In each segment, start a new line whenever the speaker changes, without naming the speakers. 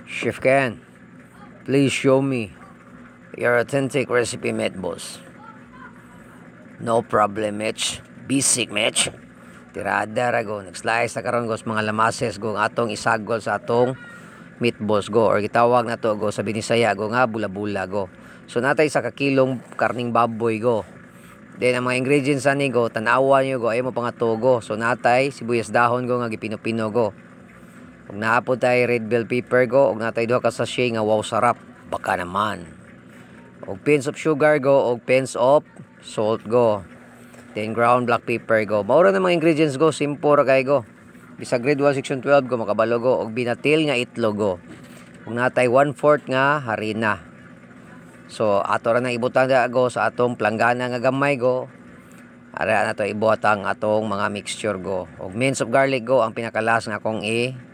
Chef Ken, please show me your authentic recipe, meatballs. No problem, Mitch. Basic, Mitch. Tirada rago. Nag-slice na karon go sa mga lamases go atong isagol sa atong meatballs go, or gitawag na to go sa Binisaya go nga bula-bula go. So natay sa kakilong karning baboy go. Then ang mga ingredients ani go, tanawa nyo go, ay mo pangatugo. So natay sibuyas dahon go nga gipino-pino go. Ug naapod tay red bell pepper go, ug natay duha ka sachet nga wow sarap. Baka naman. Ug pinch of sugar go, ug pinch of salt go. Then ground black pepper go. Maura na mga ingredients go, simple ra kay go. Bisag grade 1 section 12 go makabalo go, ug binatil nga itlog go. Ug natay 1/4 nga harina. So ato ra nang ibutang go sa atong planggana nga gamay go. Ara na to ibuhat ang atong mga mixture go. Ug mince of garlic go ang pinakalas nga akong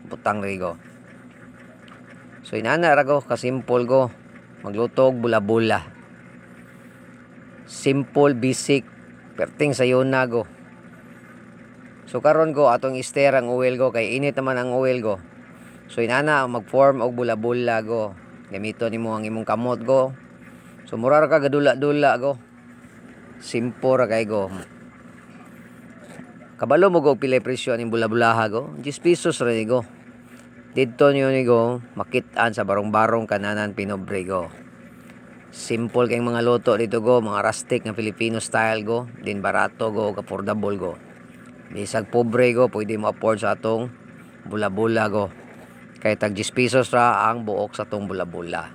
butang ri go. So inana ra go, ka-simple go. Magluto og bula-bula. Simple, basic, perting sayo na go. So karon go atong i-stir ang oil go, kay init naman ang oil go. So inana mag-form og bula-bula go. Gamito nimo ang imong kamot go. So mura ra ka gadula-dula go. Simple ra kay go. Kabalo mo go pila presyo aning bula-bulaha go? 10 pesos ra go. Dito nyo ni go, makitaan sa barong-barong kananan Pinobre go. Simple kayong mga luto dito go, mga rustic nga Filipino style go. Din barato go, affordable go. Bisag pobre go, pwede mo afford sa atong bula-bula go. Kaya tag 10 pesos ra ang buok sa atong bula-bula.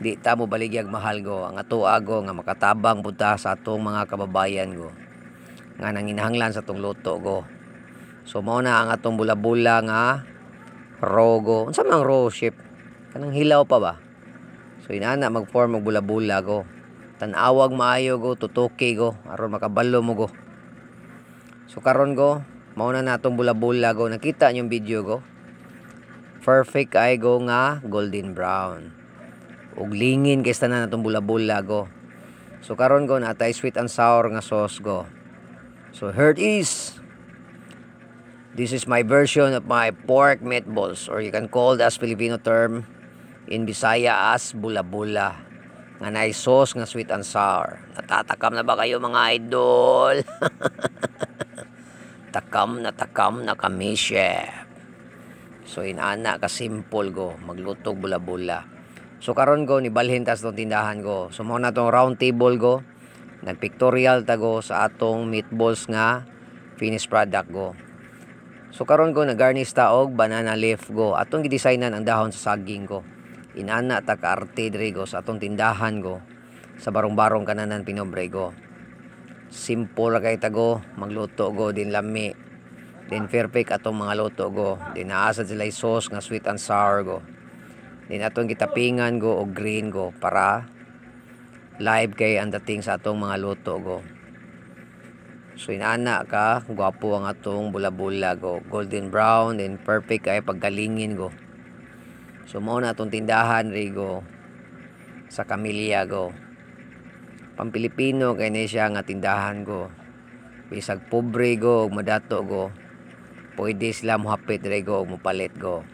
Di ta mo baligyag mahal go. Ang atoa go nga makatabang punta sa atong mga kababayan go. Nga nanginahanglan sa atong luto go. So mao na ang atong bula-bula nga raw go. Unsa man ang raw, chef? Kanang hilaw pa ba? So inana mag-form og bula-bula go. Tan-awag maayo go, tutuki go aron makabalo mo go. So karon go, mao na natong bula-bula go. Nakita niyo yung video go? Perfect ay go nga golden brown. Ug lingin kay tanan natong bula-bula go. So karon go natay sweet and sour nga sauce go. So here it is. This is my version of my pork meatballs, or you can call it as Filipino term in Bisaya as bula-bula. Nga na sauce nga sweet and sour. Natatakam na ba kayo mga idol? Takam na kami, chef. So inana ka simple go, maglutog bula-bula. So karon go nibalhin tas tong tindahan go. So mo na tong round table go. Nagpictorial ta go sa atong meatballs nga finished product go. So karon go na-garnish ta og banana leaf go. Atong gidesignan ang dahon sa saging go. Inana ta ka arte diri go sa atong tindahan go. Sa barong-barong kananan Pinobre go. Simple ra kay ta go, magluto go din lami. Din perfect atong mga luto go. Din naasad sila sauce nga sweet and sour go. Din atong gitapingan go og green go para live kay ang dating sa atong mga luto go. So inana ka, gwapo ang atong bula-bula go. Golden brown and perfect kay paggalingin go. So mao na atong tindahan ri go sa Camilla go. Pang-Pilipino kay na siya nga tindahan go. Bisag pobre go, madato go. Pwede sila mohapit ri go, mopalit go.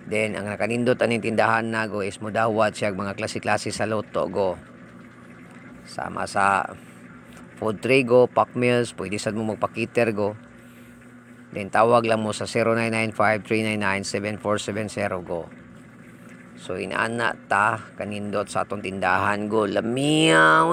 Then ang nakanindot aning tindahan na go is modawat siya mga klase-klase sa luto go. Sama sa food tray go, pack meals, pwede sad mo magpakiter go. Then tawag lang mo sa 0995-399-7470 go. So inana ta kanindot sa atong tindahan go. Lamiyaw